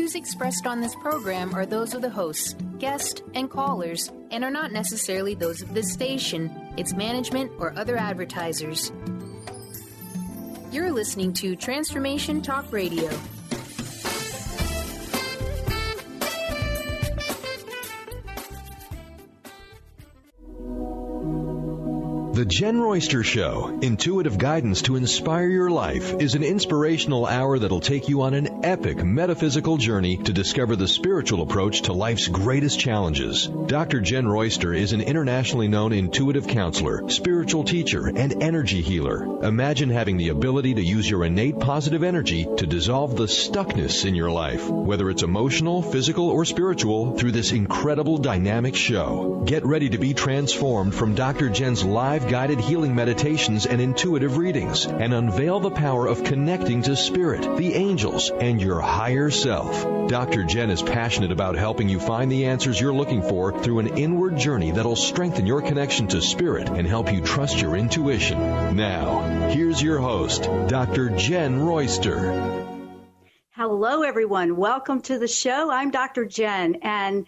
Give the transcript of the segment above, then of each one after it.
views expressed on this program are those of the hosts, guests, and callers, and are not necessarily those of this station, its management, or other advertisers. You're listening to Transformation Talk Radio. The Jenn Royster Show, intuitive guidance to inspire your life, is an inspirational hour that'll take you on an epic metaphysical journey to discover the spiritual approach to life's greatest challenges. Dr. Jenn Royster is an internationally known intuitive counselor, spiritual teacher, and energy healer. Imagine having the ability to use your innate positive energy to dissolve the stuckness in your life, whether it's emotional, physical, or spiritual, through this incredible dynamic show. Get ready to be transformed from Dr. Jenn's live guided healing meditations and intuitive readings, and unveil the power of connecting to spirit, the angels, and your higher self. Dr. Jenn is passionate about helping you find the answers you're looking for through an inward journey that'll strengthen your connection to spirit and help you trust your intuition. Now, here's your host, Dr. Jenn Royster. Hello, everyone. Welcome to the show. I'm Dr. Jenn, and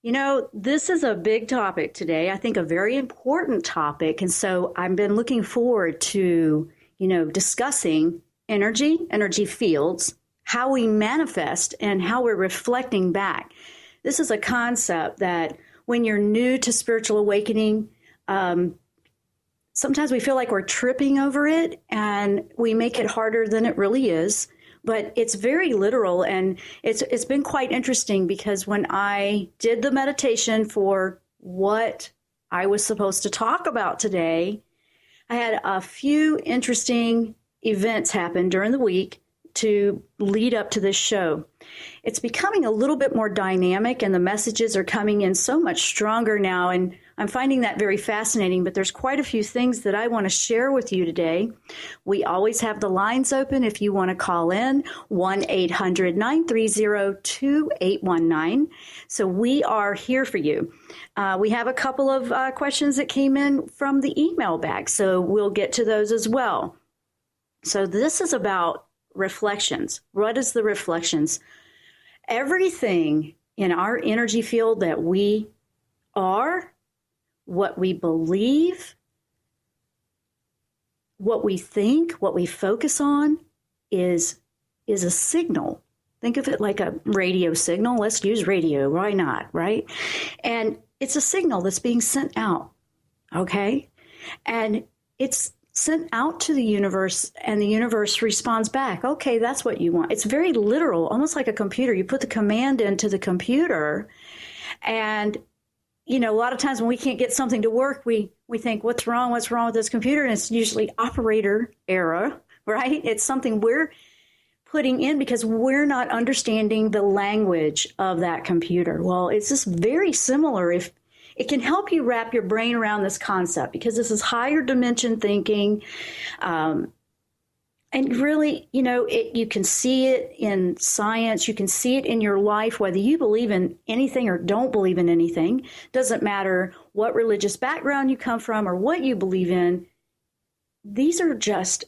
you know, this is a big topic today. I think a very important topic. And so I've been looking forward to, discussing energy fields, how we manifest, and how we're reflecting back. This is a concept that when you're new to spiritual awakening, sometimes we feel like we're tripping over it and we make it harder than it really is. But it's very literal, and it's been quite interesting because when I did the meditation for what I was supposed to talk about today, I had a few interesting events happen during the week to lead up to this show. It's becoming a little bit more dynamic, and the messages are coming in so much stronger now, and I'm finding that very fascinating, but there's quite a few things that I want to share with you today. We always have the lines open if you want to call in, 1-800-930-2819. So we are here for you. We have a couple of questions that came in from the email bag, so we'll get to those as well. So this is about reflections. What is the reflections? Everything in our energy field that we are, what we believe, what we think, what we focus on is a signal. Think of it like a radio signal. Let's use radio. Why not, right? And it's a signal that's being sent out, okay? And it's sent out to the universe, and the universe responds back. Okay, that's what you want. It's very literal, almost like a computer. You put the command into the computer, and a lot of times when we can't get something to work, we think, what's wrong with this computer? And it's usually operator error, right? It's something we're putting in because we're not understanding the language of that computer. Well, it's just very similar. If it can help you wrap your brain around this concept, because this is higher dimension thinking. And really, you can see it in science. You can see it in your life, whether you believe in anything or don't believe in anything. Doesn't matter what religious background you come from or what you believe in. These are just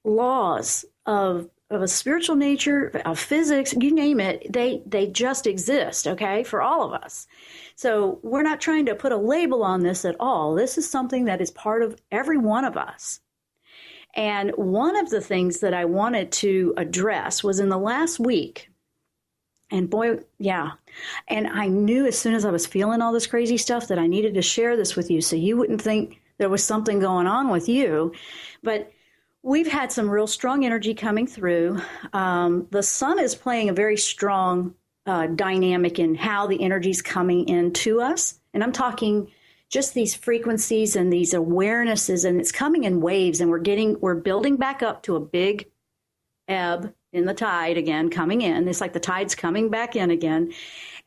laws of a spiritual nature, of physics, you name it. They just exist, okay, for all of us. So we're not trying to put a label on this at all. This is something that is part of every one of us. And one of the things that I wanted to address was in the last week, and boy, yeah, and I knew as soon as I was feeling all this crazy stuff that I needed to share this with you so you wouldn't think there was something going on with you. But we've had some real strong energy coming through. The sun is playing a very strong dynamic in how the energy is coming into us. And I'm talking just these frequencies and these awarenesses, and it's coming in waves, and we're building back up to a big ebb in the tide again, coming in. It's like the tide's coming back in again.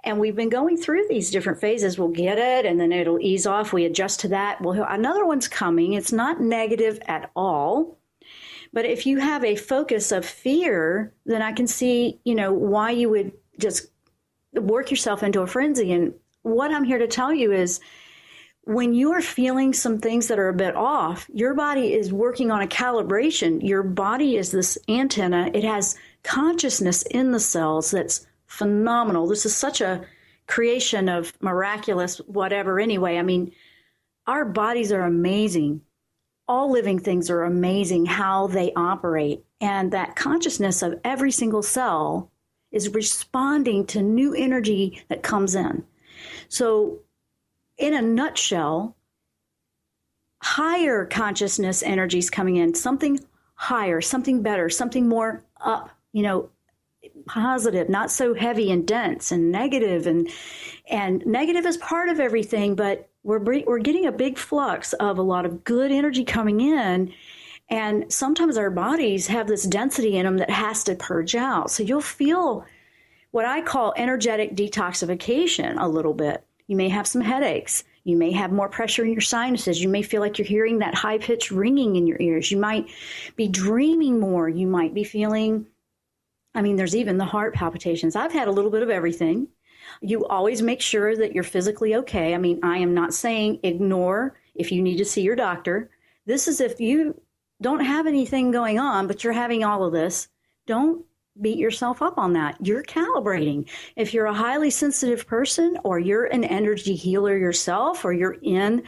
And we've been going through these different phases. We'll get it, and then it'll ease off. We adjust to that. Well, another one's coming. It's not negative at all. But if you have a focus of fear, then I can see, why you would just work yourself into a frenzy. And what I'm here to tell you is, when you are feeling some things that are a bit off, your body is working on a calibration. Your body is this antenna. It has consciousness in the cells that's phenomenal. This is such a creation of miraculous whatever anyway. I mean, our bodies are amazing. All living things are amazing how they operate. And that consciousness of every single cell is responding to new energy that comes in. So in a nutshell, higher consciousness energies coming in, something higher, something better, something more up, positive, not so heavy and dense and negative. And negative is part of everything, but we're getting a big flux of a lot of good energy coming in. And sometimes our bodies have this density in them that has to purge out. So you'll feel what I call energetic detoxification a little bit. You may have some headaches. You may have more pressure in your sinuses. You may feel like you're hearing that high-pitched ringing in your ears. You might be dreaming more. You might be feeling, there's even the heart palpitations. I've had a little bit of everything. You always make sure that you're physically okay. I am not saying ignore if you need to see your doctor. This is if you don't have anything going on, but you're having all of this. Don't beat yourself up on that. You're calibrating. If you're a highly sensitive person, or you're an energy healer yourself, or you're in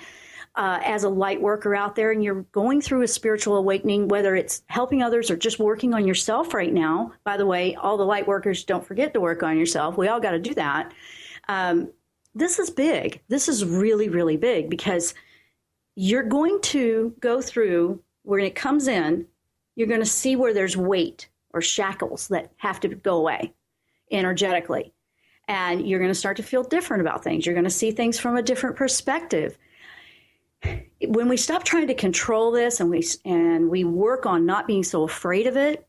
as a light worker out there and you're going through a spiritual awakening, whether it's helping others or just working on yourself right now. By the way, all the light workers, don't forget to work on yourself. We all got to do that. This is big. This is really, really big, because you're going to go through, when it comes in, you're going to see where there's weight or shackles that have to go away energetically. And you're going to start to feel different about things. You're going to see things from a different perspective. When we stop trying to control this and we work on not being so afraid of it,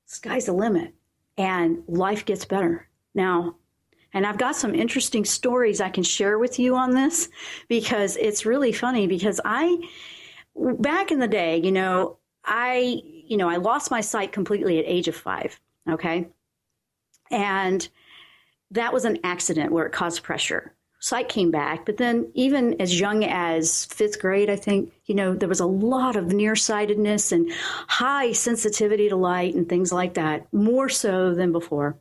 sky's the limit and life gets better. Now, and I've got some interesting stories I can share with you on this, because it's really funny, because back in the day, I lost my sight completely at age of 5. Okay. And that was an accident where it caused pressure. Sight came back, but then even as young as 5th grade, I think, there was a lot of nearsightedness and high sensitivity to light and things like that, more so than before.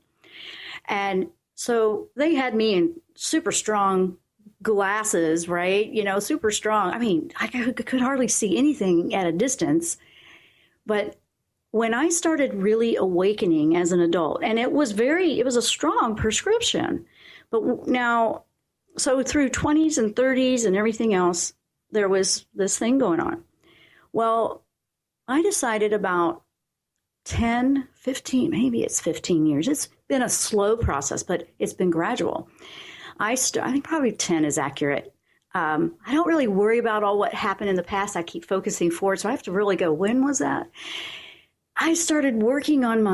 And so they had me in super strong glasses, right? Super strong. I could hardly see anything at a distance. But when I started really awakening as an adult, and it was a strong prescription, but now, so through 20s and 30s and everything else, there was this thing going on. Well, I decided about 10, 15, maybe it's 15 years. It's been a slow process, but it's been gradual. I think probably 10 is accurate. I don't really worry about all what happened in the past. I keep focusing forward. So I have to really go, when was that? I started working on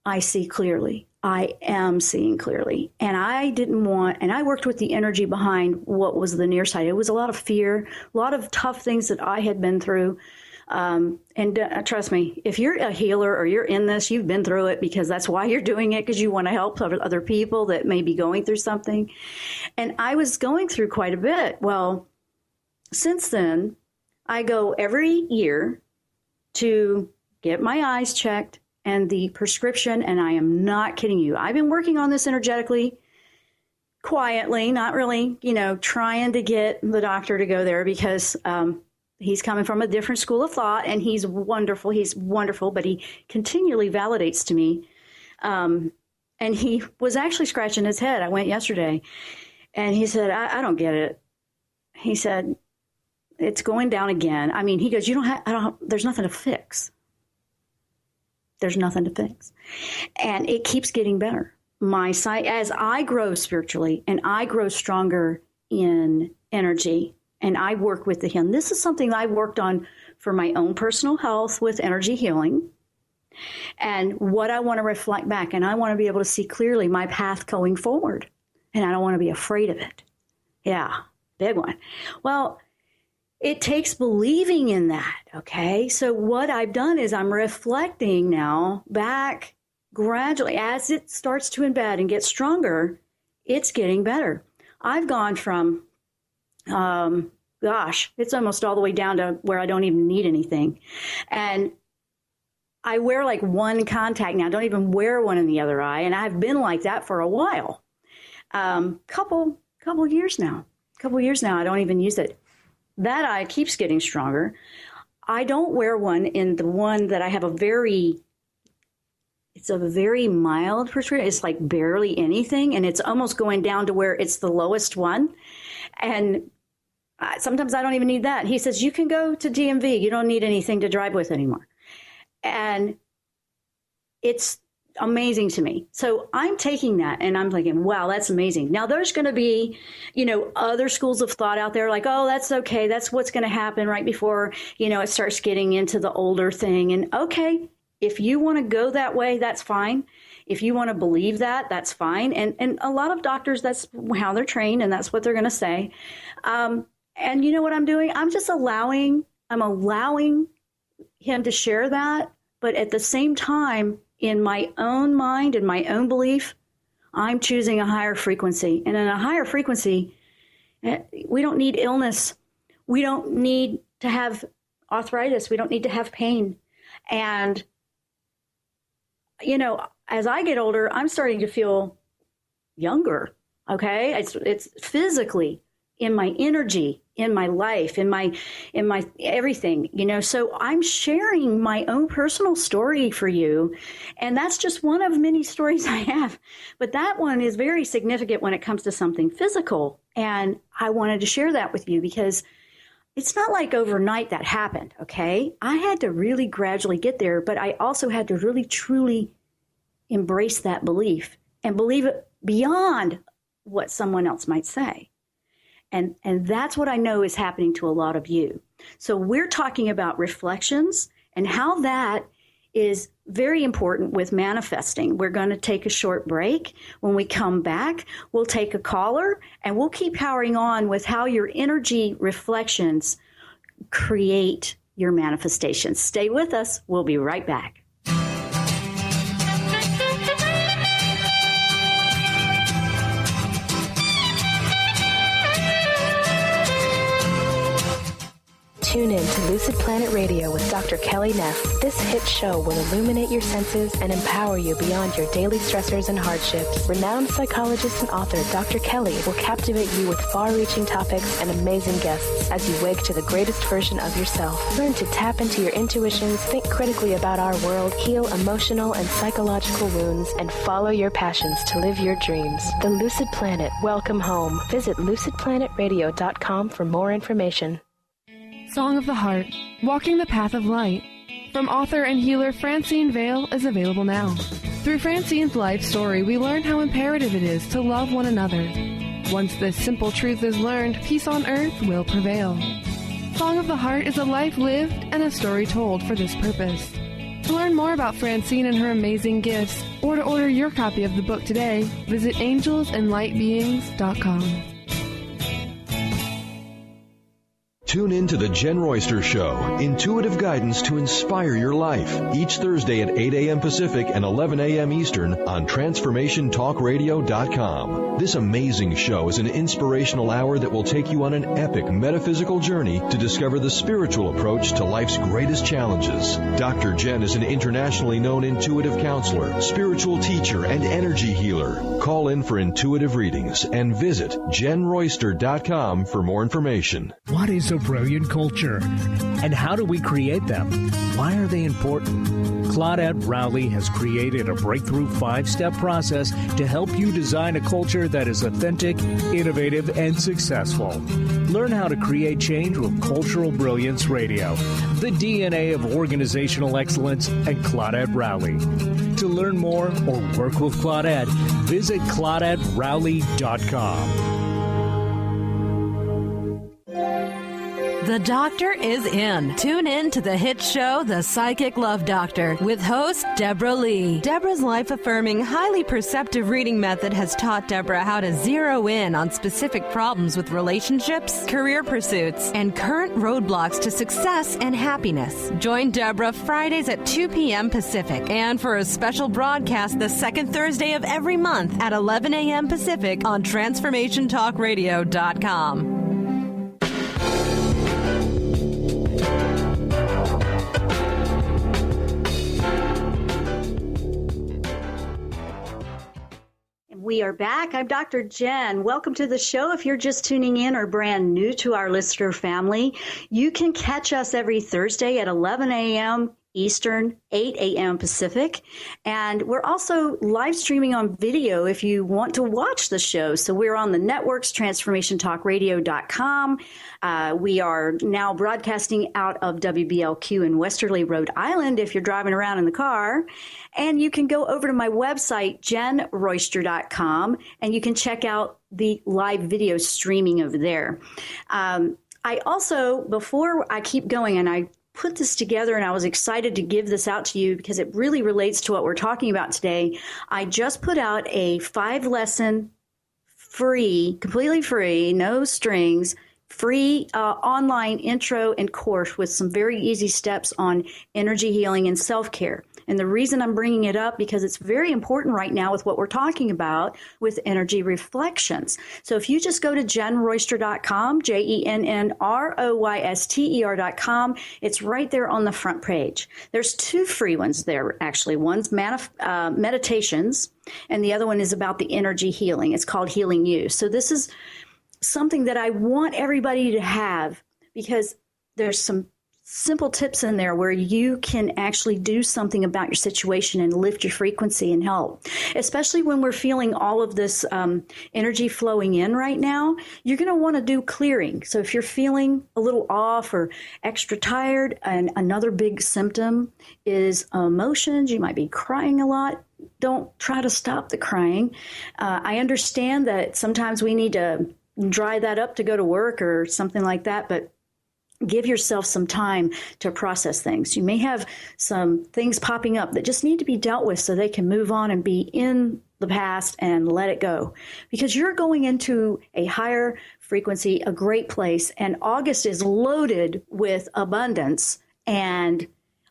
I see clearly. I am seeing clearly. And I worked with the energy behind what was the near side. It was a lot of fear, a lot of tough things that I had been through. And trust me, if you're a healer or you're in this, you've been through it, because that's why you're doing it, because you want to help other people that may be going through something. And I was going through quite a bit. Well, since then, I go every year to get my eyes checked and the prescription, and I am not kidding you. I've been working on this energetically, quietly, not really, trying to get the doctor to go there, because he's coming from a different school of thought, and he's wonderful. He's wonderful, but he continually validates to me. And he was actually scratching his head. I went yesterday, and he said, I don't get it. He said, it's going down again. He goes, there's nothing to fix. There's nothing to fix. And it keeps getting better. My sight, as I grow spiritually and I grow stronger in energy, and I work with the healing. This is something I worked on for my own personal health with energy healing, and what I want to reflect back. And I want to be able to see clearly my path going forward. And I don't want to be afraid of it. Yeah, big one. Well, it takes believing in that, okay? So what I've done is I'm reflecting now back gradually. As it starts to embed and get stronger, it's getting better. I've gone from, it's almost all the way down to where I don't even need anything. And I wear like one contact now. I don't even wear one in the other eye. And I've been like that for a while. Couple years now. I don't even use it. That eye keeps getting stronger. I don't wear one in the one that I have it's a very mild prescription. It's like barely anything. And it's almost going down to where it's the lowest one. And sometimes I don't even need that. He says, you can go to DMV. You don't need anything to drive with anymore. And it's amazing to me. So I'm taking that and I'm thinking, wow, that's amazing. Now there's going to be, other schools of thought out there like, oh, that's okay. That's what's going to happen right before, it starts getting into the older thing. And okay, if you want to go that way, that's fine. If you want to believe that, that's fine. And a lot of doctors, that's how they're trained and that's what they're going to say. And you know what I'm doing? I'm allowing him to share that. But at the same time, in my own mind and my own belief, I'm choosing a higher frequency. And in a higher frequency, we don't need illness. We don't need to have arthritis. We don't need to have pain. And, as I get older, I'm starting to feel younger. Okay. It's physically, in my energy, in my life, in my everything, so I'm sharing my own personal story for you. And that's just one of many stories I have. But that one is very significant when it comes to something physical. And I wanted to share that with you because it's not like overnight that happened. Okay. I had to really gradually get there, but I also had to really, truly embrace that belief and believe it beyond what someone else might say. And that's what I know is happening to a lot of you. So we're talking about reflections and how that is very important with manifesting. We're going to take a short break. When we come back, we'll take a caller and we'll keep powering on with how your energy reflections create your manifestations. Stay with us. We'll be right back. Tune in to Lucid Planet Radio with Dr. Kelly Neff. This hit show will illuminate your senses and empower you beyond your daily stressors and hardships. Renowned psychologist and author Dr. Kelly will captivate you with far-reaching topics and amazing guests as you wake to the greatest version of yourself. Learn to tap into your intuitions, think critically about our world, heal emotional and psychological wounds, and follow your passions to live your dreams. The Lucid Planet. Welcome home. Visit lucidplanetradio.com for more information. Song of the Heart, Walking the Path of Light, from author and healer Francine Vale is available now. Through Francine's life story, we learn how imperative it is to love one another. Once this simple truth is learned, peace on earth will prevail. Song of the Heart is a life lived and a story told for this purpose. To learn more about Francine and her amazing gifts, or to order your copy of the book today, visit angelsandlightbeings.com. Tune in to the Jenn Royster Show, intuitive guidance to inspire your life, each Thursday at 8 a.m. Pacific and 11 a.m. Eastern on TransformationTalkRadio.com. This amazing show is an inspirational hour that will take you on an epic metaphysical journey to discover the spiritual approach to life's greatest challenges. Dr. Jenn is an internationally known intuitive counselor, spiritual teacher, and energy healer. Call in for intuitive readings and visit JennRoyster.com for more information. What is a brilliant culture? And how do we create them? Why are they important? Claudette Rowley has created a breakthrough 5-step process to help you design a culture that is authentic, innovative, and successful. Learn how to create change with Cultural Brilliance Radio, the DNA of organizational excellence, and Claudette Rowley. To learn more or work with Claudette, visit ClaudetteRowley.com. The doctor is in. Tune in to the hit show, The Psychic Love Doctor, with host Deborah Lee. Deborah's life-affirming, highly perceptive reading method has taught Deborah how to zero in on specific problems with relationships, career pursuits, and current roadblocks to success and happiness. Join Deborah Fridays at 2 p.m. Pacific, and for a special broadcast the second Thursday of every month at 11 a.m. Pacific on TransformationTalkRadio.com. We are back. I'm Dr. Jenn. Welcome to the show. If you're just tuning in or brand new to our listener family, you can catch us every Thursday at 11 a.m. Eastern, 8 a.m. Pacific. And we're also live streaming on video if you want to watch the show. So we're on the networks, transformationtalkradio.com. We are now broadcasting out of WBLQ in Westerly, Rhode Island, if you're driving around in the car. And you can go over to my website, JennRoyster.com, and you can check out the live video streaming over there. I also, before I keep going, and I put this together and I was excited to give this out to you because it really relates to what we're talking about today. I just put out a 5-lesson free, completely free, no strings, free online intro and course with some very easy steps on energy healing and self-care. And the reason I'm bringing it up because it's very important right now with what we're talking about with energy reflections. So if you just go to JennRoyster.com, JennRoyster.com, it's right there on the front page. There's 2 free ones there, actually. One's meditations, and the other one is about the energy healing. It's called Healing You. So this is something that I want everybody to have because there's some simple tips in there where you can actually do something about your situation and lift your frequency and help, especially when we're feeling all of this energy flowing in right now. You're going to want to do clearing. So if you're feeling a little off or extra tired, and another big symptom is emotions, you might be crying a lot. Don't try to stop the crying. I understand that sometimes we need to dry that up to go to work or something like that, but give yourself some time to process things. You may have some things popping up that just need to be dealt with so they can move on and be in the past and let it go. Because you're going into a higher frequency, a great place, and August is loaded with abundance and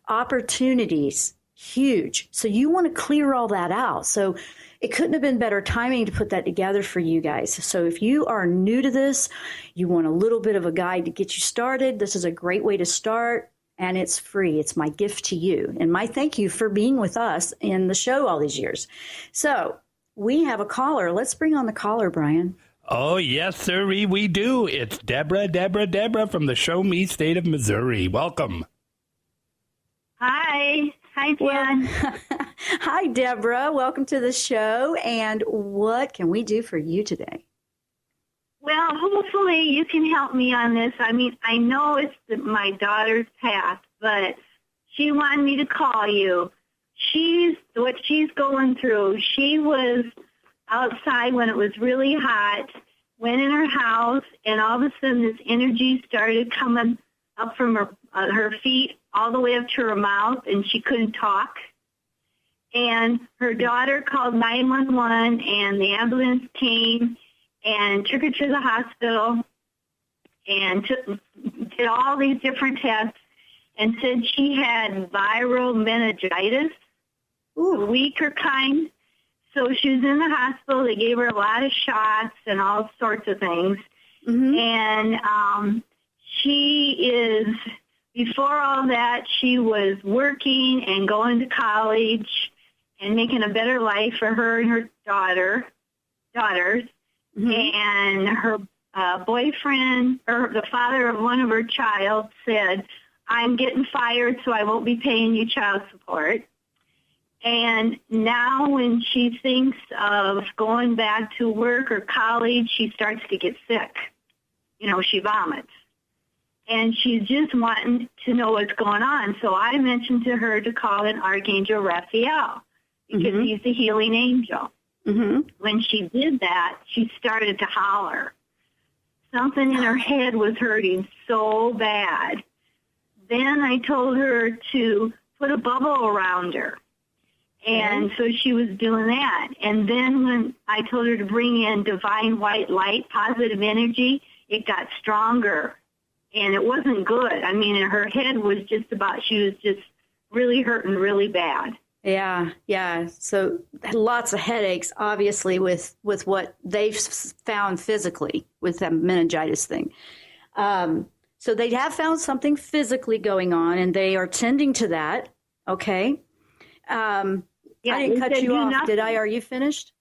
opportunities. Huge. So you want to clear all that out. So it couldn't have been better timing to put that together for you guys. So if you are new to this, you want a little bit of a guide to get you started, this is a great way to start, and it's free. It's my gift to you. And my thank you for being with us in the show all these years. So we have a caller. Let's bring on the caller, Brian. Oh, yes, sir, we do. It's Deborah from the Show Me State of Missouri. Welcome. Hi, Jen. Well, hi, Deborah. Welcome to the show. And what can we do for you today? Well, hopefully you can help me on this. I mean, I know it's my daughter's path, but she wanted me to call you. What she's going through. She was outside when it was really hot, went in her house, and all of a sudden this energy started coming up from her feet all the way up to her mouth, and she couldn't talk. And her daughter called 911, and the ambulance came and took her to the hospital and did all these different tests and said she had viral meningitis, a weaker kind. So she was in the hospital. They gave her a lot of shots and all sorts of things. Mm-hmm. And she is... Before all that, she was working and going to college and making a better life for her and her daughters. Mm-hmm. And her boyfriend, or the father of one of her child, said, I'm getting fired, so I won't be paying you child support. And now when she thinks of going back to work or college, she starts to get sick. You know, she vomits. And she's just wanting to know what's going on. So I mentioned to her to call an Archangel Raphael because mm-hmm. he's the healing angel. Mm-hmm. When she did that, she started to holler. Something in her head was hurting so bad. Then I told her to put a bubble around her. And so she was doing that. And then when I told her to bring in divine white light, positive energy, it got stronger. And it wasn't good. I mean, her head was just about, she was just really hurting really bad. Yeah. So lots of headaches, obviously, with what they've found physically with that meningitis thing. So they have found something physically going on, and they are tending to that. Okay. I didn't cut you off, did I? Are you finished?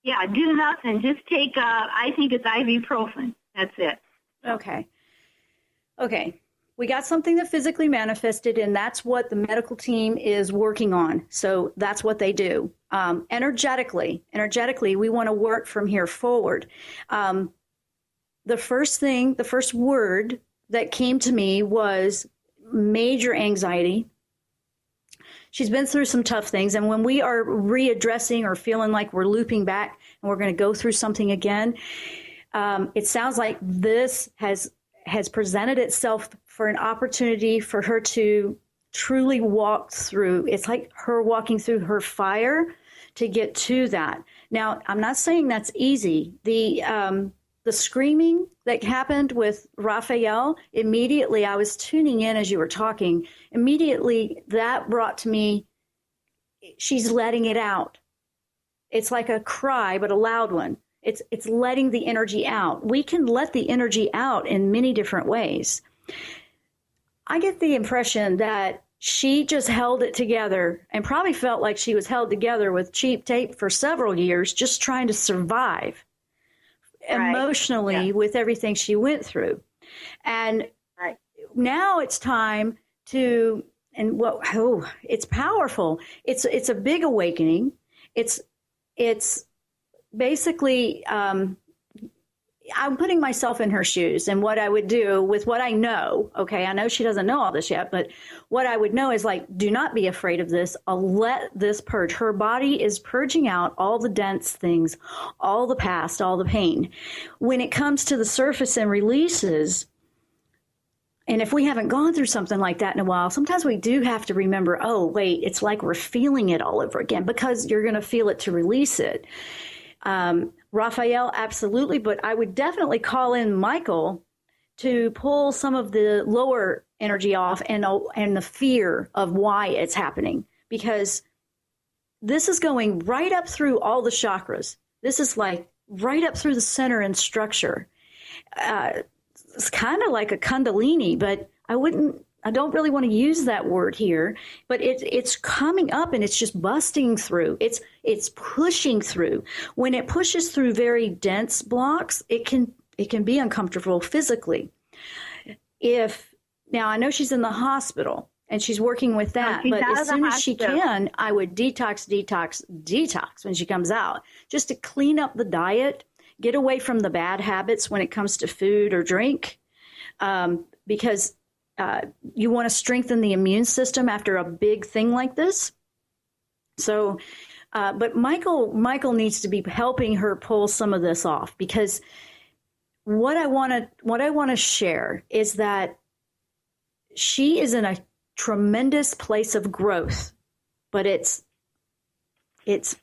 Yeah, do nothing. Just take, I think it's ibuprofen. That's it. Okay. We got something that physically manifested, and that's what the medical team is working on. So that's what they do. Energetically, we want to work from here forward. The first word that came to me was major anxiety. She's been through some tough things, and when we are readdressing or feeling like we're looping back and we're going to go through something again, it sounds like this has presented itself for an opportunity for her to truly walk through. It's like her walking through her fire to get to that. Now, I'm not saying that's easy. The screaming that happened with Raphael, immediately I was tuning in as you were talking. Immediately that brought to me, she's letting it out. It's like a cry, but a loud one. It's letting the energy out. We can let the energy out in many different ways. I get the impression that she just held it together and probably felt like she was held together with cheap tape for several years, just trying to survive emotionally with everything she went through. And now it's time to, and it's powerful. It's a big awakening. It's basically, I'm putting myself in her shoes and what I would do with what I know. Okay, I know she doesn't know all this yet, but what I would know is like, do not be afraid of this. Let this purge. Her body is purging out all the dense things, all the past, all the pain. When it comes to the surface and releases, and if we haven't gone through something like that in a while, sometimes we do have to remember, oh, wait, it's like we're feeling it all over again, because you're going to feel it to release it. Raphael, absolutely, but I would definitely call in Michael to pull some of the lower energy off and the fear of why it's happening, because this is going right up through all the chakras. This is like right up through the center and structure. It's kind of like a kundalini, but I don't really want to use that word here, but it's coming up and it's just busting through. It's pushing through. When it pushes through very dense blocks, it can be uncomfortable physically. Now I know she's in the hospital and she's working with that, but as soon as she can, I would detox when she comes out, just to clean up the diet, get away from the bad habits when it comes to food or drink, because you want to strengthen the immune system after a big thing like this. So, but Michael needs to be helping her pull some of this off, because what I want to share is that she is in a tremendous place of growth, but it's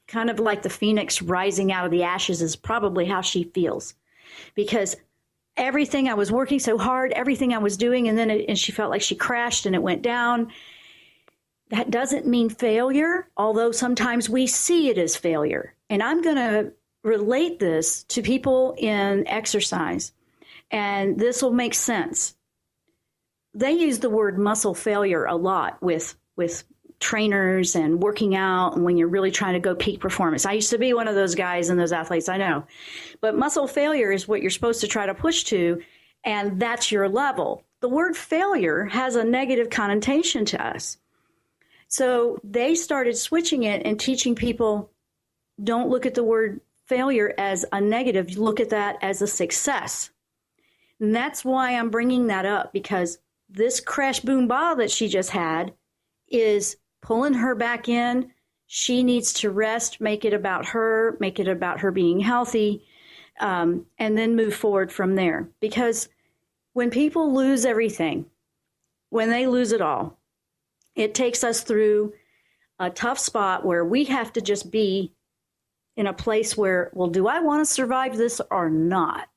kind of like the phoenix rising out of the ashes is probably how she feels, because everything I was working so hard, everything I was doing, and she felt like she crashed and it went down. That doesn't mean failure, although sometimes we see it as failure. And I'm going to relate this to people in exercise, and this will make sense. They use the word muscle failure a lot with trainers and working out, and when you're really trying to go peak performance. I used to be one of those guys and those athletes, I know. But muscle failure is what you're supposed to try to push to, and that's your level. The word failure has a negative connotation to us. So they started switching it and teaching people, don't look at the word failure as a negative, look at that as a success. And that's why I'm bringing that up, because this crash boom ba that she just had is pulling her back in. She needs to rest, make it about her being healthy, and then move forward from there. Because when people lose everything, when they lose it all, it takes us through a tough spot where we have to just be in a place where, well, do I want to survive this or not?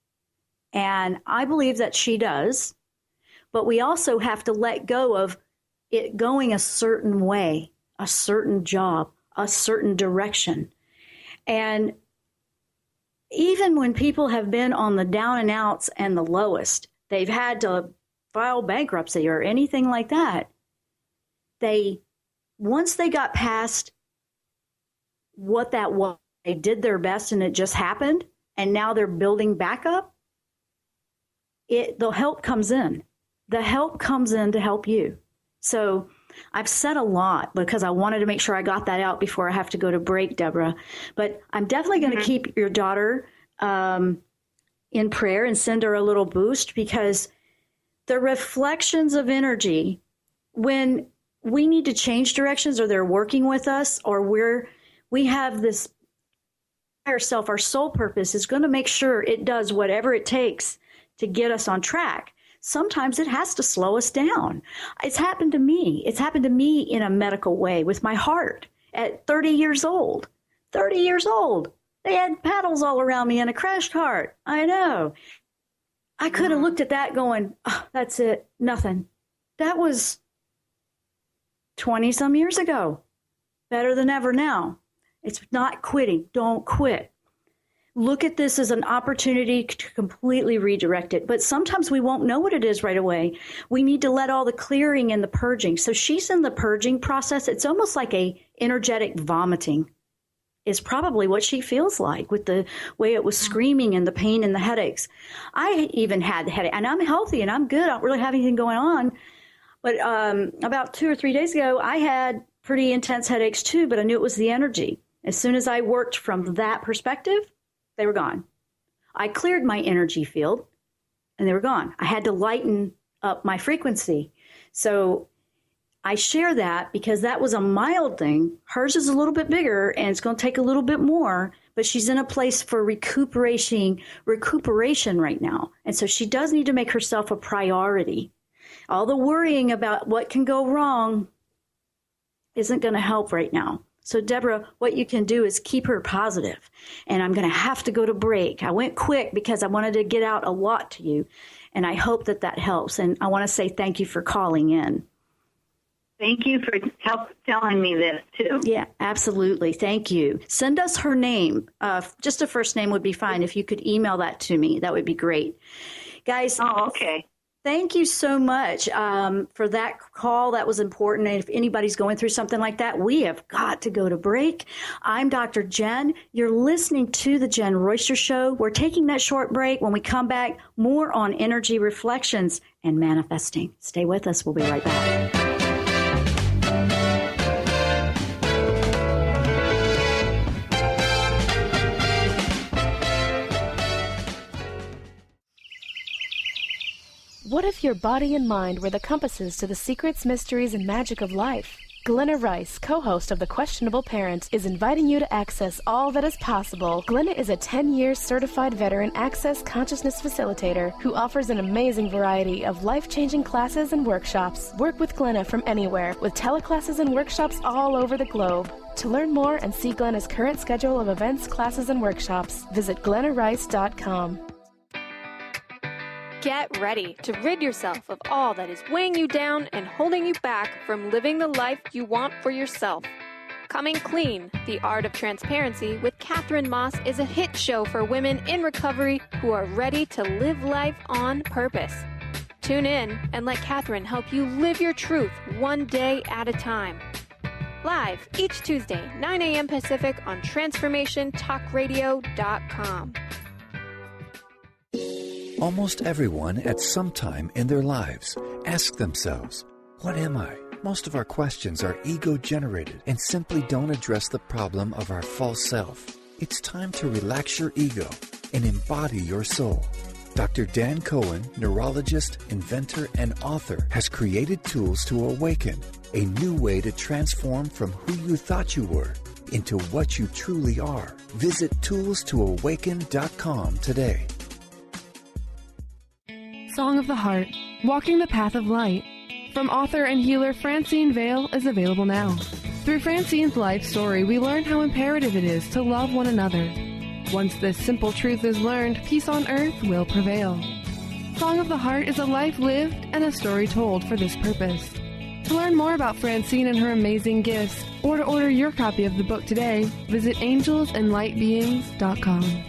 And I believe that she does, but we also have to let go of it going a certain way, a certain job, a certain direction. And even when people have been on the down and outs and the lowest, they've had to file bankruptcy or anything like that, once they got past what that was, they did their best and it just happened, and now they're building back up, the help comes in. The help comes in to help you. So I've said a lot because I wanted to make sure I got that out before I have to go to break, Deborah. But I'm definitely going to keep your daughter in prayer and send her a little boost, because the reflections of energy, when we need to change directions or they're working with us, or we have this higher self, our soul purpose is going to make sure it does whatever it takes to get us on track. Sometimes it has to slow us down. It's happened to me. It's happened to me in a medical way with my heart at 30 years old. 30 years old. They had paddles all around me and a crashed heart. I know. I could have looked at that going, oh, that's it. Nothing. That was 20 some years ago. Better than ever now. It's not quitting. Don't quit. Look at this as an opportunity to completely redirect it. But sometimes we won't know what it is right away. We need to let all the clearing and the purging. So she's in the purging process. It's almost like a energetic vomiting is probably what she feels like with the way it was screaming and the pain and the headaches. I even had the headache, and I'm healthy and I'm good. I don't really have anything going on. But about 2 or 3 days ago, I had pretty intense headaches too, but I knew it was the energy. As soon as I worked from that perspective, they were gone. I cleared my energy field and they were gone. I had to lighten up my frequency. So I share that because that was a mild thing. Hers is a little bit bigger and it's going to take a little bit more, but she's in a place for recuperation right now. And so she does need to make herself a priority. All the worrying about what can go wrong isn't going to help right now. So, Deborah, what you can do is keep her positive. And I'm going to have to go to break. I went quick because I wanted to get out a lot to you. And I hope that that helps. And I want to say thank you for calling in. Thank you for telling me this, too. Yeah, absolutely. Thank you. Send us her name. Just a first name would be fine. If you could email that to me, that would be great. Guys. Oh, okay. Thank you so much for that call. That was important. And if anybody's going through something like that, we have got to go to break. I'm Dr. Jenn. You're listening to the Jenn Royster Show. We're taking that short break. When we come back, more on energy reflections and manifesting. Stay with us. We'll be right back. What if your body and mind were the compasses to the secrets, mysteries, and magic of life? Glenna Rice, co-host of The Questionable Parent, is inviting you to access all that is possible. Glenna is a 10-year certified veteran access consciousness facilitator who offers an amazing variety of life-changing classes and workshops. Work with Glenna from anywhere with teleclasses and workshops all over the globe. To learn more and see Glenna's current schedule of events, classes, and workshops, visit glennarice.com. Get ready to rid yourself of all that is weighing you down and holding you back from living the life you want for yourself. Coming Clean, The Art of Transparency with Catherine Moss is a hit show for women in recovery who are ready to live life on purpose. Tune in and let Catherine help you live your truth one day at a time. Live each Tuesday, 9 a.m. Pacific on TransformationTalkRadio.com. Almost everyone at some time in their lives ask themselves, what am I? Most of our questions are ego-generated and simply don't address the problem of our false self. It's time to relax your ego and embody your soul. Dr. Dan Cohen, neurologist, inventor, and author, has created tools to awaken, a new way to transform from who you thought you were into what you truly are. Visit toolstoawaken.com today. Song of the Heart, Walking the Path of Light, from author and healer Francine Vale is available now. Through Francine's life story, we learn how imperative it is to love one another. Once this simple truth is learned, peace on earth will prevail. Song of the Heart is a life lived and a story told for this purpose. To learn more about Francine and her amazing gifts, or to order your copy of the book today, visit angelsandlightbeings.com.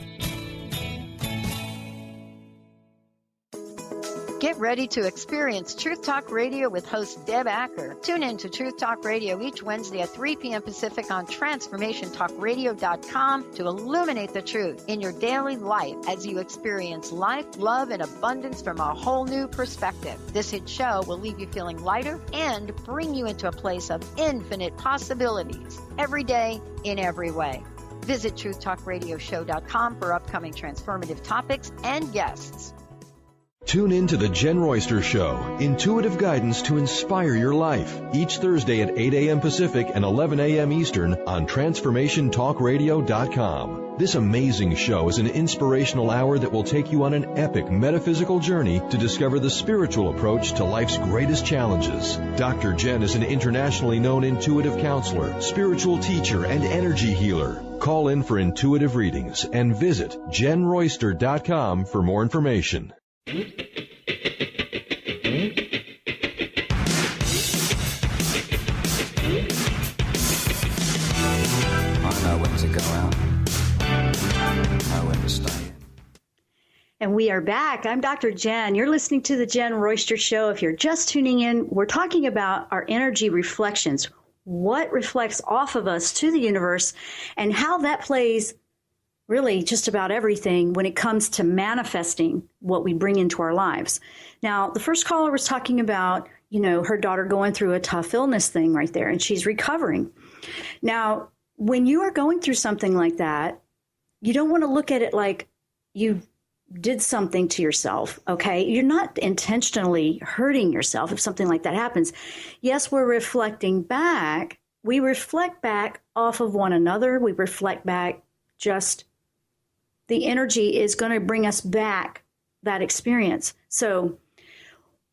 Get ready to experience Truth Talk Radio with host Deb Acker. Tune in to Truth Talk Radio each Wednesday at 3 p.m. Pacific on TransformationTalkRadio.com to illuminate the truth in your daily life as you experience life, love, and abundance from a whole new perspective. This hit show will leave you feeling lighter and bring you into a place of infinite possibilities every day in every way. Visit TruthTalkRadioshow.com for upcoming transformative topics and guests. Tune in to The Jenn Royster Show, intuitive guidance to inspire your life, each Thursday at 8 a.m. Pacific and 11 a.m. Eastern on TransformationTalkRadio.com. This amazing show is an inspirational hour that will take you on an epic metaphysical journey to discover the spiritual approach to life's greatest challenges. Dr. Jenn is an internationally known intuitive counselor, spiritual teacher, and energy healer. Call in for intuitive readings and visit JennRoyster.com for more information. I know when to go out. I know when to stay. And we are back. I'm Dr. Jenn. You're listening to the Jenn Royster Show. If you're just tuning in, we're talking about our energy reflections. What reflects off of us to the universe and how that plays really just about everything when it comes to manifesting what we bring into our lives. Now, the first caller was talking about, her daughter going through a tough illness thing right there, and she's recovering. Now, when you are going through something like that, you don't want to look at it like you did something to yourself, okay? You're not intentionally hurting yourself if something like that happens. Yes, we're reflecting back. We reflect back off of one another. We reflect back just the energy is going to bring us back that experience. So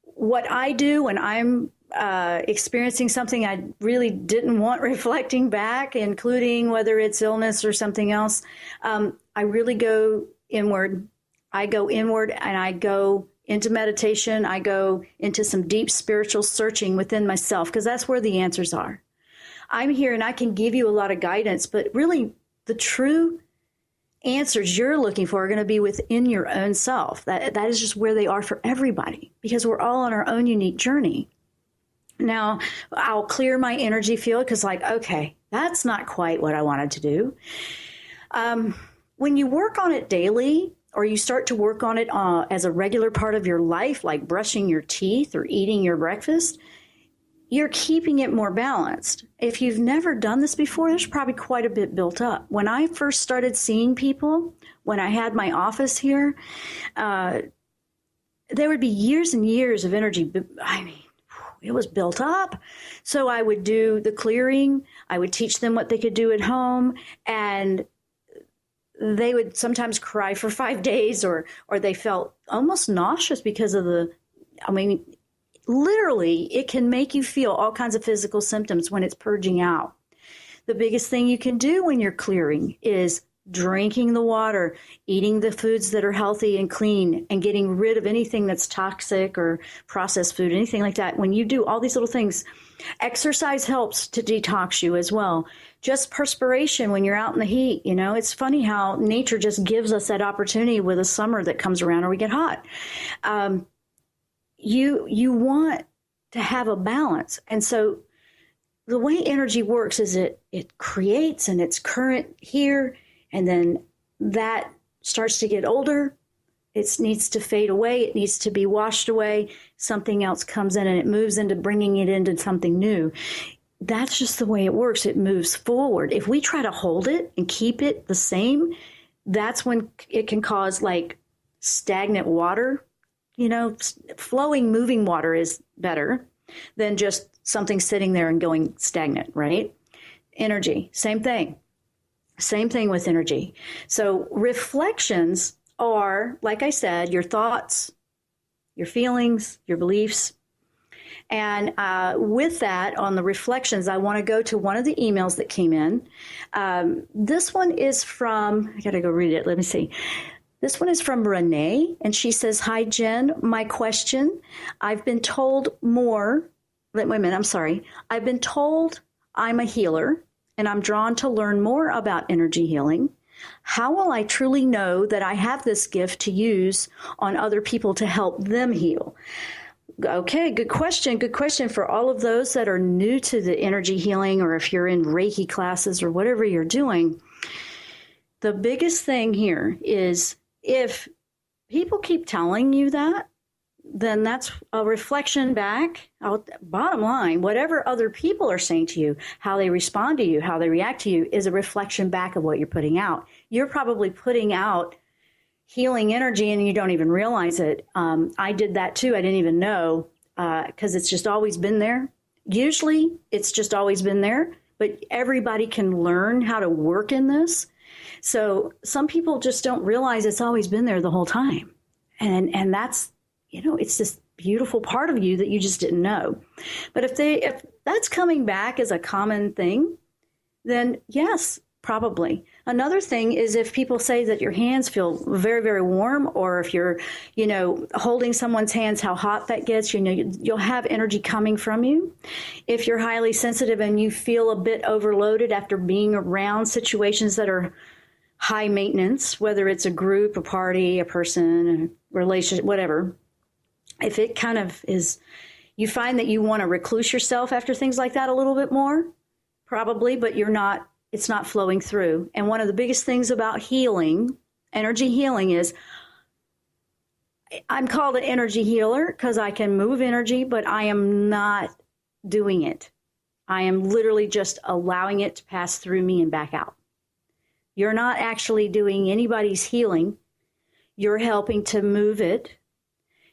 what I do when I'm experiencing something I really didn't want reflecting back, including whether it's illness or something else, I really go inward. I go inward and I go into meditation. I go into some deep spiritual searching within myself because that's where the answers are. I'm here and I can give you a lot of guidance, but really the true answers you're looking for are going to be within your own self. That is just where they are for everybody because we're all on our own unique journey. Now, I'll clear my energy field because okay, that's not quite what I wanted to do. When you work on it daily or you start to work on it as a regular part of your life, like brushing your teeth or eating your breakfast, you're keeping it more balanced. If you've never done this before, there's probably quite a bit built up. When I first started seeing people, when I had my office here, there would be years and years of energy. I mean, it was built up. So I would do the clearing. I would teach them what they could do at home. And they would sometimes cry for 5 days or they felt almost nauseous because of literally, it can make you feel all kinds of physical symptoms when it's purging out. The biggest thing you can do when you're clearing is drinking the water, eating the foods that are healthy and clean, and getting rid of anything that's toxic or processed food, anything like that. When you do all these little things, exercise helps to detox you as well. Just perspiration when you're out in the heat. It's funny how nature just gives us that opportunity with a summer that comes around or we get hot. You want to have a balance. And so the way energy works is it creates and it's current here, and then that starts to get older. It needs to fade away. It needs to be washed away. Something else comes in and it moves into bringing it into something new. That's just the way it works. It moves forward. If we try to hold it and keep it the same, that's when it can cause stagnant water. Flowing, moving water is better than just something sitting there and going stagnant, right? Energy, same thing. Same thing with energy. So reflections are, like I said, your thoughts, your feelings, your beliefs. And with that, on the reflections, I want to go to one of the emails that came in. This one is from, I got to go read it. Let me see. This one is from Renee, and she says, "Hi, Jenn. My question, I've been told I'm a healer, and I'm drawn to learn more about energy healing. How will I truly know that I have this gift to use on other people to help them heal? Okay, good question. Good question for all of those that are new to the energy healing, or if you're in Reiki classes or whatever you're doing. The biggest thing here is if people keep telling you that, then that's a reflection back. Bottom line, whatever other people are saying to you, how they respond to you, how they react to you, is a reflection back of what you're putting out. You're probably putting out healing energy and you don't even realize it. I did that too. I didn't even know, because it's just always been there. Usually it's just always been there, but everybody can learn how to work in this. So some people just don't realize it's always been there the whole time. And that's, it's this beautiful part of you that you just didn't know. But if that's coming back as a common thing, then yes, probably. Another thing is if people say that your hands feel very, very warm, or if you're, holding someone's hands, how hot that gets, you'll have energy coming from you. If you're highly sensitive and you feel a bit overloaded after being around situations that are high maintenance, whether it's a group, a party, a person, a relationship, whatever, if it kind of is, you find that you want to recluse yourself after things like that a little bit more, probably, but it's not flowing through. And one of the biggest things about healing, energy healing, is I'm called an energy healer because I can move energy, but I am not doing it. I am literally just allowing it to pass through me and back out. You're not actually doing anybody's healing. You're helping to move it.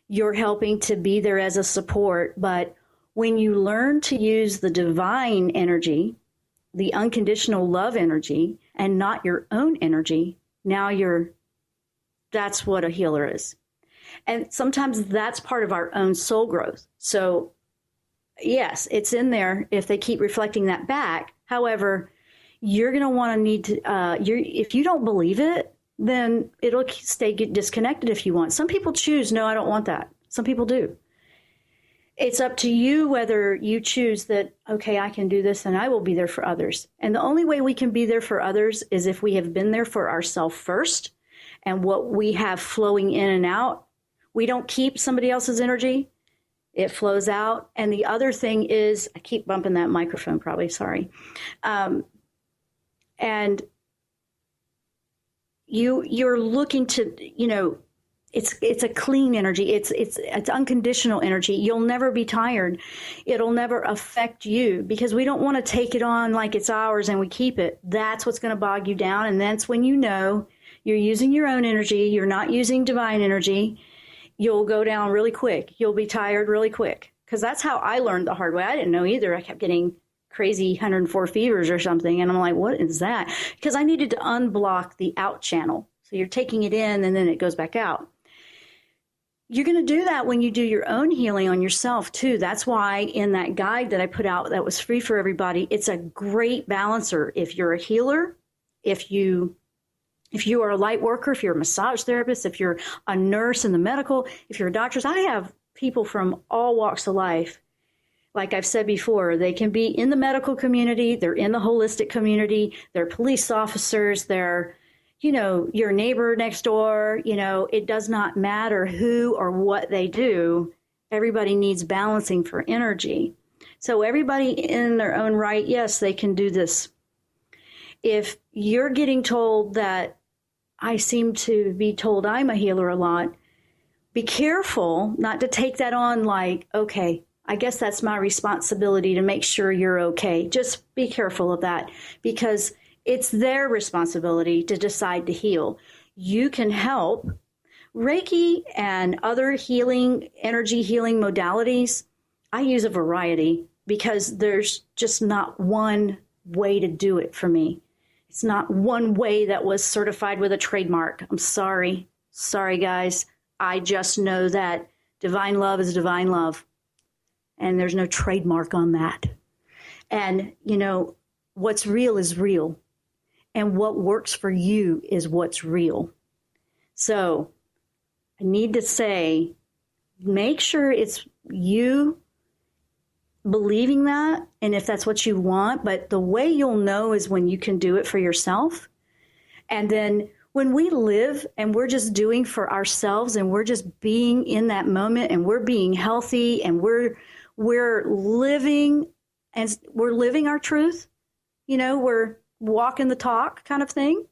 You're helping to be there as a support. But when you learn to use the divine energy, the unconditional love energy, and not your own energy, that's what a healer is. And sometimes that's part of our own soul growth. So yes, it's in there if they keep reflecting that back. However, you're going to want to need to, if you don't believe it, then it'll stay disconnected if you want. Some people choose, no, I don't want that. Some people do. It's up to you whether you choose that, okay, I can do this and I will be there for others. And the only way we can be there for others is if we have been there for ourselves first, and what we have flowing in and out. We don't keep somebody else's energy. It flows out. And the other thing is, I keep bumping that microphone probably, sorry. And you're looking to, it's a clean energy. It's unconditional energy. You'll never be tired. It'll never affect you because we don't want to take it on like it's ours and we keep it. That's what's going to bog you down. And that's when you're using your own energy. You're not using divine energy. You'll go down really quick. You'll be tired really quick. Because that's how I learned the hard way. I didn't know either. I kept getting crazy 104 fevers or something. And I'm like, what is that? Because I needed to unblock the out channel. So you're taking it in and then it goes back out. You're going to do that when you do your own healing on yourself too. That's why in that guide that I put out that was free for everybody, it's a great balancer. If you're a healer, if you are a light worker, if you're a massage therapist, if you're a nurse in the medical, if you're a doctor, I have people from all walks of life. Like I've said before, they can be in the medical community, they're in the holistic community, they're police officers, they're, your neighbor next door, it does not matter who or what they do. Everybody needs balancing for energy. So everybody in their own right, yes, they can do this. If you're getting told that, I seem to be told I'm a healer a lot, be careful not to take that on like, okay, I guess that's my responsibility to make sure you're okay. Just be careful of that because it's their responsibility to decide to heal. You can help. Reiki and other energy healing modalities, I use a variety because there's just not one way to do it for me. It's not one way that was certified with a trademark. I'm sorry. Sorry, guys. I just know that divine love is divine love. And there's no trademark on that. And, what's real is real. And what works for you is what's real. So I need to say, make sure it's you believing that, and if that's what you want, but the way you'll know is when you can do it for yourself And then when we live and we're just doing for ourselves and we're just being in that moment and we're being healthy and we're living and we're living our truth, we're walking the talk kind of thing,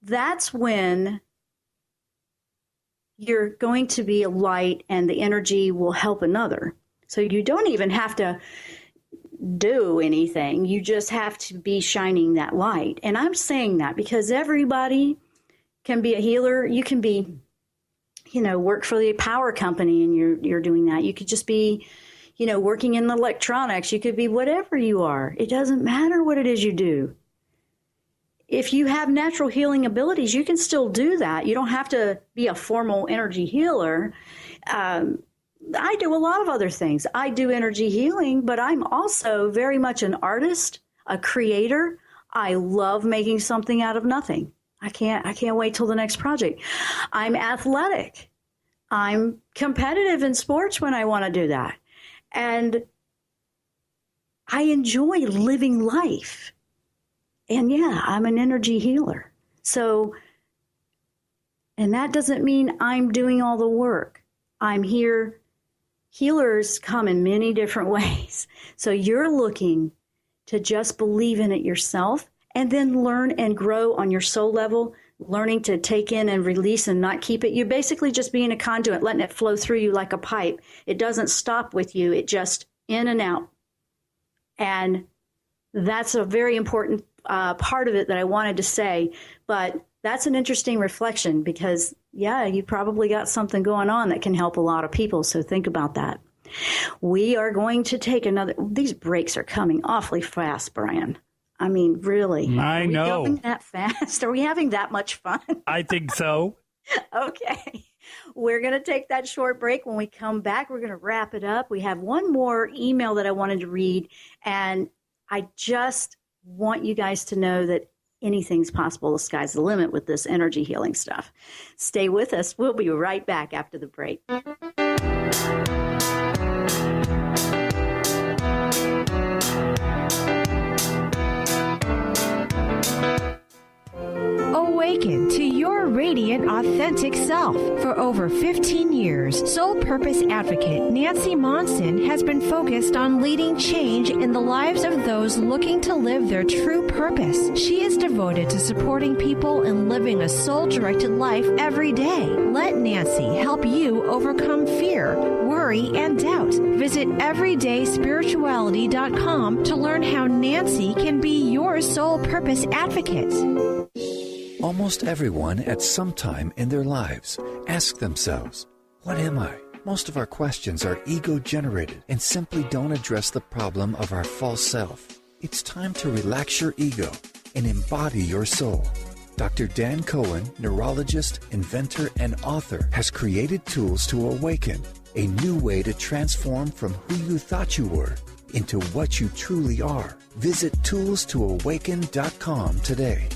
that's when you're going to be a light and the energy will help another. So you don't even have to do anything. You just have to be shining that light. And I'm saying that because everybody can be a healer. You can be, work for the power company and you're doing that. You could just be, working in electronics. You could be whatever you are. It doesn't matter what it is you do. If you have natural healing abilities, you can still do that. You don't have to be a formal energy healer. I do a lot of other things. I do energy healing, but I'm also very much an artist, a creator. I love making something out of nothing. I can't wait till the next project. I'm athletic. I'm competitive in sports when I want to do that. And I enjoy living life. And yeah, I'm an energy healer. So, and that doesn't mean I'm doing all the work. I'm here. Healers come in many different ways. So you're looking to just believe in it yourself and then learn and grow on your soul level, learning to take in and release and not keep it. You're basically just being a conduit, letting it flow through you like a pipe. It doesn't stop with you. It just in and out. And that's a very important part of it that I wanted to say. But that's an interesting reflection because, yeah, you probably got something going on that can help a lot of people. So think about that. We are going to take these breaks are coming awfully fast, Brian. I mean, really. I know. Are we going that fast? Are we having that much fun? I think so. Okay. We're going to take that short break. When we come back, we're going to wrap it up. We have one more email that I wanted to read, and I just want you guys to know that anything's possible. The sky's the limit with this energy healing stuff. Stay with us. We'll be right back after the break. Awaken to your radiant, authentic self. For over 15 years, Soul Purpose Advocate Nancy Monson has been focused on leading change in the lives of those looking to live their true purpose. She is devoted to supporting people and living a soul-directed life every day. Let Nancy help you overcome fear, worry, and doubt. Visit everydayspirituality.com to learn how Nancy can be your Soul Purpose Advocate. Almost everyone at some time in their lives ask themselves, what am I? Most of our questions are ego-generated and simply don't address the problem of our false self. It's time to relax your ego and embody your soul. Dr. Dan Cohen, neurologist, inventor, and author, has created tools to awaken, a new way to transform from who you thought you were into what you truly are. Visit toolstoawaken.com today.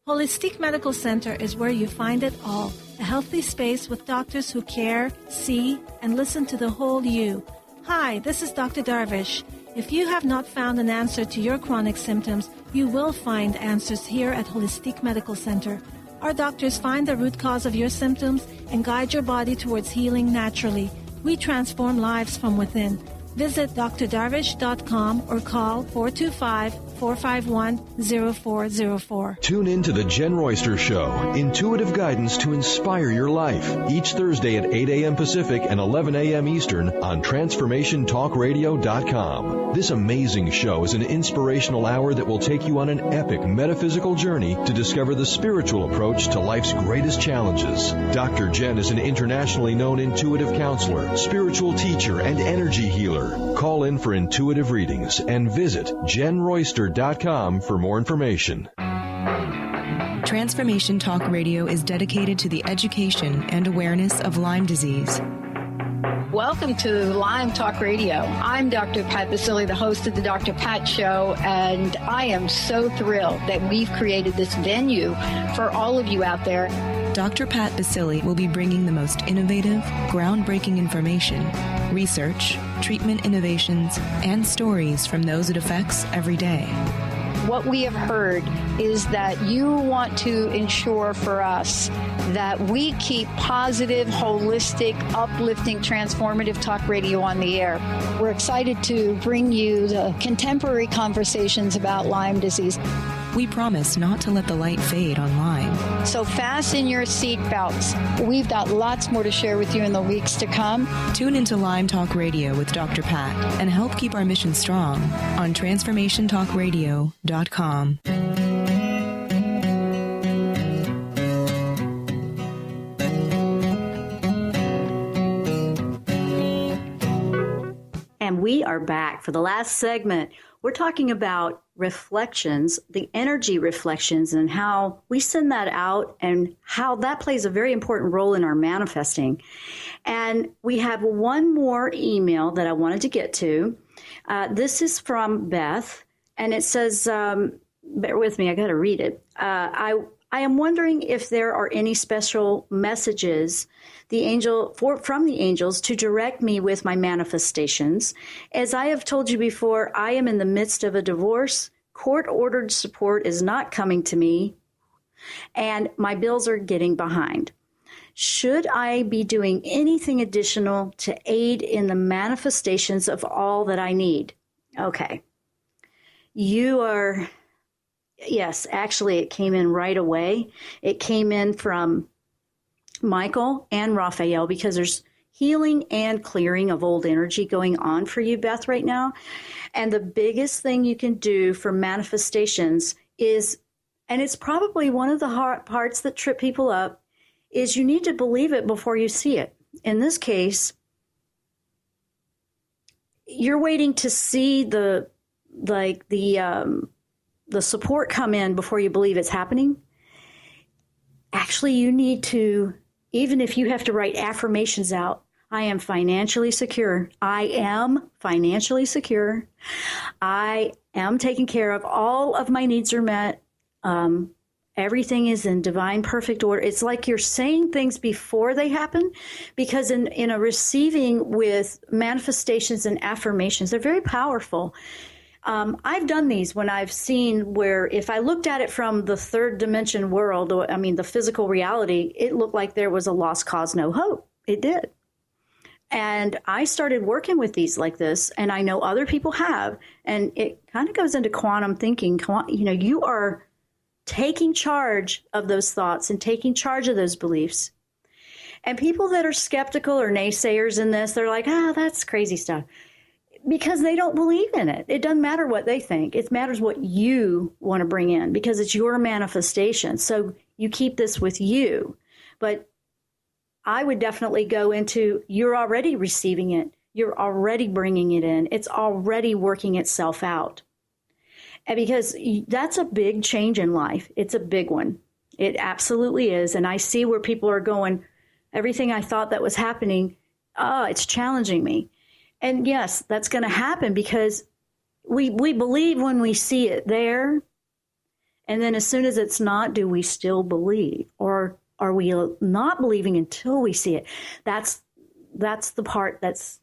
Holistic Medical Center is where you find it all. A healthy space with doctors who care, see, and listen to the whole you. Hi, this is Dr. Darvish. If you have not found an answer to your chronic symptoms, you will find answers here at Holistic Medical Center. Our doctors find the root cause of your symptoms and guide your body towards healing naturally. We transform lives from within. Visit drdarvish.com or call 425-451-0404. Tune in to the Jenn Royster Show, intuitive guidance to inspire your life, each Thursday at 8 a.m. Pacific and 11 a.m. Eastern on TransformationTalkRadio.com. This amazing show is an inspirational hour that will take you on an epic metaphysical journey to discover the spiritual approach to life's greatest challenges. Dr. Jenn is an internationally known intuitive counselor, spiritual teacher, and energy healer. Call in for intuitive readings and visit JennRoyster.com for more information. Transformation Talk Radio is dedicated to the education and awareness of Lyme disease. Welcome to Lyme Talk Radio. I'm Dr. Pat Basili, the host of the Dr. Pat Show, and I am so thrilled that we've created this venue for all of you out there. Dr. Pat Basili will be bringing the most innovative, groundbreaking information, research, treatment innovations, and stories from those it affects every day. what we have heard is that you want to ensure for us that we keep positive, holistic, uplifting, transformative talk radio on the air. We're excited to bring you the contemporary conversations about Lyme disease. We promise not to let the light fade on Lyme. So fasten your seatbelts. We've got lots more to share with you in the weeks to come. Tune into Lyme Talk Radio with Dr. Pat and help keep our mission strong on TransformationTalkRadio.com. And we are back for the last segment. We're talking about reflections, the energy reflections, and how we send that out and how that plays a very important role in our manifesting. And we have one more email that I wanted to get to. This is from Beth, and it says, bear with me, I got to read it. I am wondering if there are any special messages from the angels to direct me with my manifestations. As I have told you before, I am in the midst of a divorce. Court-ordered support is not coming to me, and my bills are getting behind. Should I be doing anything additional to aid in the manifestations of all that I need? Okay. Yes, actually, it came in right away. It came in from Michael and Raphael, because there's healing and clearing of old energy going on for you, Beth, right now. And the biggest thing you can do for manifestations is, and it's probably one of the hard parts that trip people up, is you need to believe it before you see it. In this case, you're waiting to see the support come in before you believe it's happening. Actually, you need to, even if you have to write affirmations out, I am financially secure. I am financially secure. I am taken care of. All of my needs are met. Everything is in divine perfect order. It's like you're saying things before they happen, because in a receiving with manifestations and affirmations, they're very powerful. I've done these when I've seen where if I looked at it from the third dimension world, the physical reality, it looked like there was a lost cause, no hope. It did. And I started working with these like this, and I know other people have, and it kind of goes into quantum thinking. You are taking charge of those thoughts and taking charge of those beliefs. And people that are skeptical or naysayers in this, they're like, that's crazy stuff. Because they don't believe in it. It doesn't matter what they think. It matters what you want to bring in, because it's your manifestation. So you keep this with you. But I would definitely go into, you're already receiving it. You're already bringing it in. It's already working itself out. And because that's a big change in life. It's a big one. It absolutely is. And I see where people are going, everything I thought that was happening, it's challenging me. And yes, that's going to happen because we believe when we see it there. And then as soon as it's not, do we still believe? Or are we not believing until we see it? That's the part that's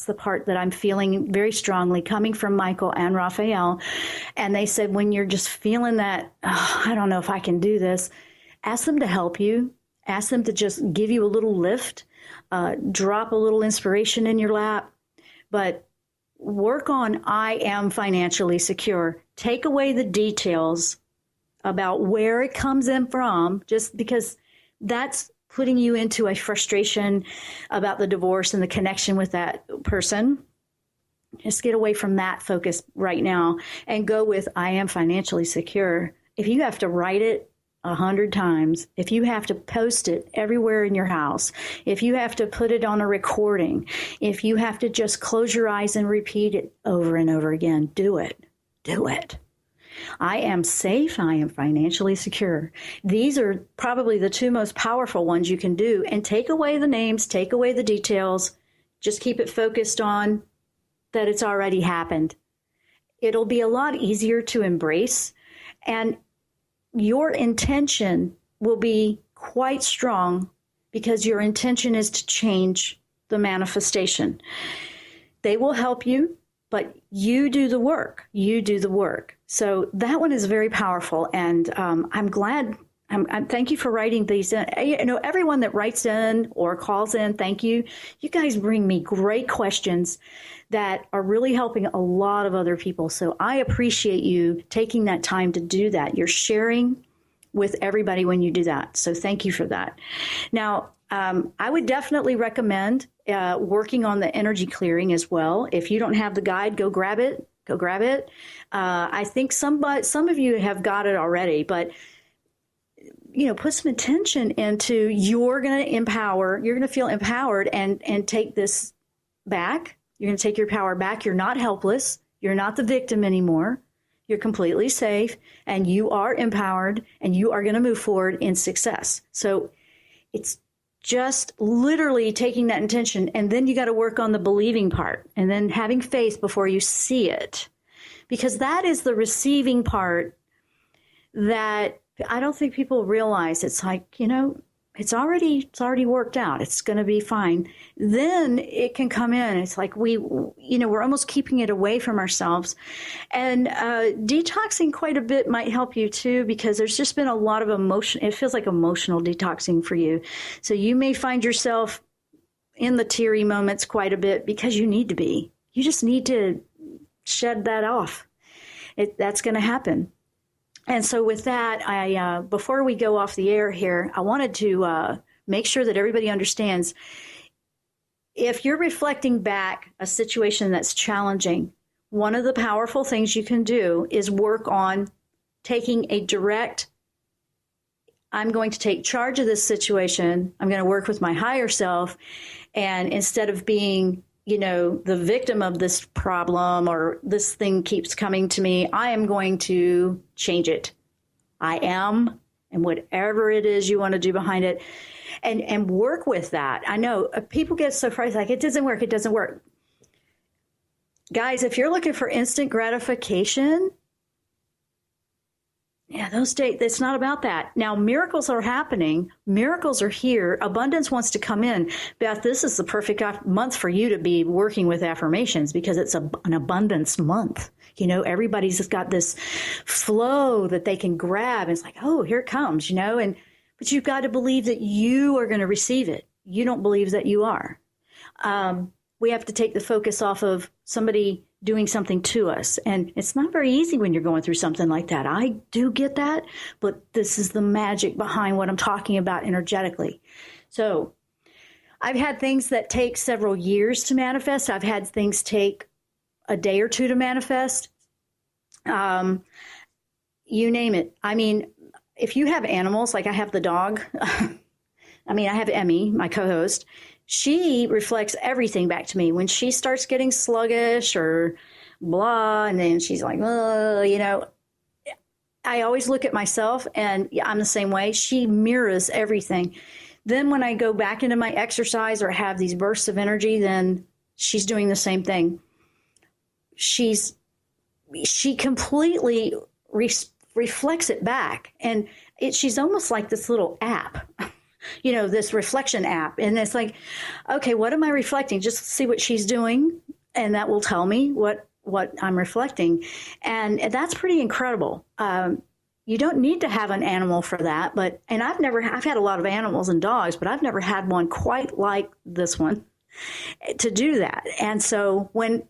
the part that I'm feeling very strongly coming from Michael and Raphael. And they said, when you're just feeling that, I don't know if I can do this, ask them to help you. Ask them to just give you a little lift. Drop a little inspiration in your lap, but work on I am financially secure. Take away the details about where it comes in from, just because that's putting you into a frustration about the divorce and the connection with that person. Just get away from that focus right now and go with I am financially secure. If you have to write it 100 times, if you have to post it everywhere in your house, if you have to put it on a recording, if you have to just close your eyes and repeat it over and over again, do it. Do it. I am safe. I am financially secure. These are probably the two most powerful ones you can do. And take away the names, take away the details. Just keep it focused on that it's already happened. It'll be a lot easier to embrace. And your intention will be quite strong because your intention is to change the manifestation. They will help you. but you do the work. You do the work. So that one is very powerful. And I'm glad. Thank you for writing these in. Everyone that writes in or calls in, thank you. You guys bring me great questions that are really helping a lot of other people. So I appreciate you taking that time to do that. You're sharing with everybody when you do that. So thank you for that. Now, I would definitely recommend working on the energy clearing as well. If you don't have the guide, go grab it. Go grab it. I think some of you have got it already, but put some attention into you're going to feel empowered and take this back. You're going to take your power back. You're not helpless. You're not the victim anymore. You're completely safe and you are empowered and you are going to move forward in success. So it's just literally taking that intention, and then you got to work on the believing part and then having faith before you see it, because that is the receiving part that I don't think people realize. It's like, it's already worked out. It's going to be fine. Then it can come in. It's like we're almost keeping it away from ourselves. And detoxing quite a bit might help you too, because there's just been a lot of emotion. It feels like emotional detoxing for you. So you may find yourself in the teary moments quite a bit because you need to be. You just need to shed that off. That's going to happen. And so with that, before we go off the air here, I wanted to make sure that everybody understands, if you're reflecting back a situation that's challenging, one of the powerful things you can do is work on taking a direct, I'm going to take charge of this situation. I'm going to work with my higher self. And instead of being the victim of this problem or this thing keeps coming to me, I am going to change it. I am, and whatever it is you want to do behind it, and work with that. I know people get so frustrated, like, it doesn't work, it doesn't work. Guys, if you're looking for instant gratification, those days, it's not about that. Now, miracles are happening. Miracles are here. Abundance wants to come in. Beth, this is the perfect month for you to be working with affirmations, because it's an abundance month. Everybody's got this flow that they can grab. And it's like, oh, here it comes, but you've got to believe that you are going to receive it. You don't believe that you are. We have to take the focus off of somebody doing something to us. And it's not very easy when you're going through something like that. I do get that, but this is the magic behind what I'm talking about energetically. So I've had things that take several years to manifest. I've had things take a day or two to manifest. You name it. I mean, if you have animals, like I have the dog, I have Emmy, my co-host. She reflects everything back to me. When she starts getting sluggish or blah, and then she's like, I always look at myself, and I'm the same way. She mirrors everything. Then when I go back into my exercise or have these bursts of energy, then she's doing the same thing. She completely reflects it back. And she's almost like this little app. This reflection app. And it's like, okay, what am I reflecting? Just see what she's doing, and that will tell me what I'm reflecting. And that's pretty incredible. You don't need to have an animal for that, and I've had a lot of animals and dogs, but I've never had one quite like this one to do that. And so when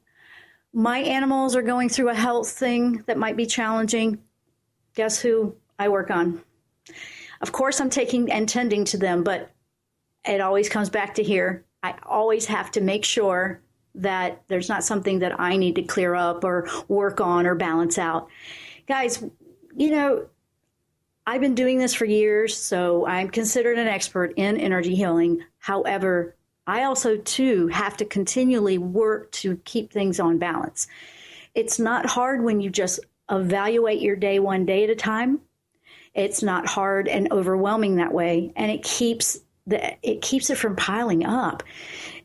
my animals are going through a health thing that might be challenging, guess who I work on? Of course, I'm taking and tending to them, but it always comes back to here. I always have to make sure that there's not something that I need to clear up or work on or balance out. Guys, I've been doing this for years, so I'm considered an expert in energy healing. However, I also, too, have to continually work to keep things on balance. It's not hard when you just evaluate your day one day at a time. It's not hard and overwhelming that way, and it keeps it from piling up.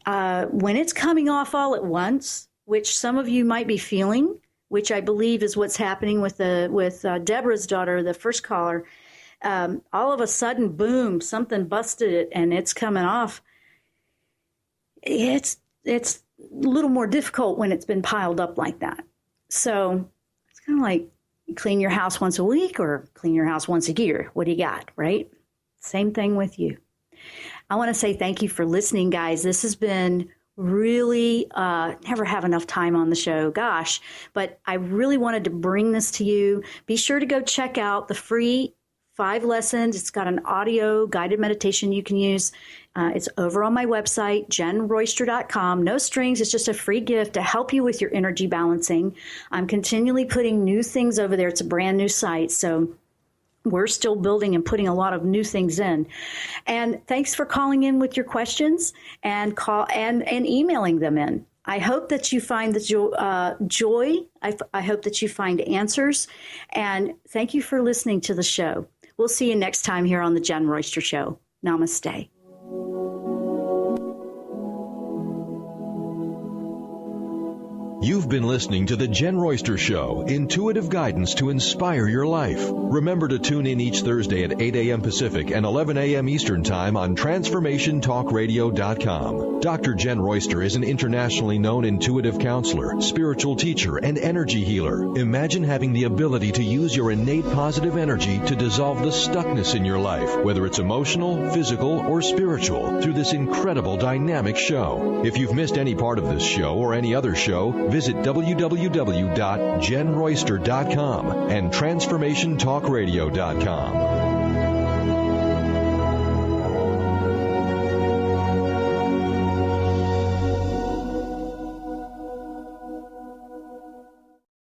When it's coming off all at once, which some of you might be feeling, which I believe is what's happening with Deborah's daughter, the first caller. All of a sudden, boom, something busted it, and it's coming off. It's little more difficult when it's been piled up like that. So it's kind of like you clean your house once a week or clean your house once a year. What do you got, right? Same thing with you. I want to say thank you for listening, guys. This has been really never have enough time on the show, gosh, but I really wanted to bring this to you. Be sure to go check out the free 5 lessons. It's got an audio guided meditation you can use. It's over on my website, JennRoyster.com. No strings. It's just a free gift to help you with your energy balancing. I'm continually putting new things over there. It's a brand new site, so we're still building and putting a lot of new things in. And thanks for calling in with your questions and emailing them in. I hope that you find the joy. I hope that you find answers. And thank you for listening to the show. We'll see you next time here on the Jenn Royster Show. Namaste. You've been listening to The Jenn Royster Show, intuitive guidance to inspire your life. Remember to tune in each Thursday at 8 a.m. Pacific and 11 a.m. Eastern Time on TransformationTalkRadio.com. Dr. Jenn Royster is an internationally known intuitive counselor, spiritual teacher, and energy healer. Imagine having the ability to use your innate positive energy to dissolve the stuckness in your life, whether it's emotional, physical, or spiritual, through this incredible dynamic show. If you've missed any part of this show or any other show, visit www.JennRoyster.com and TransformationTalkRadio.com.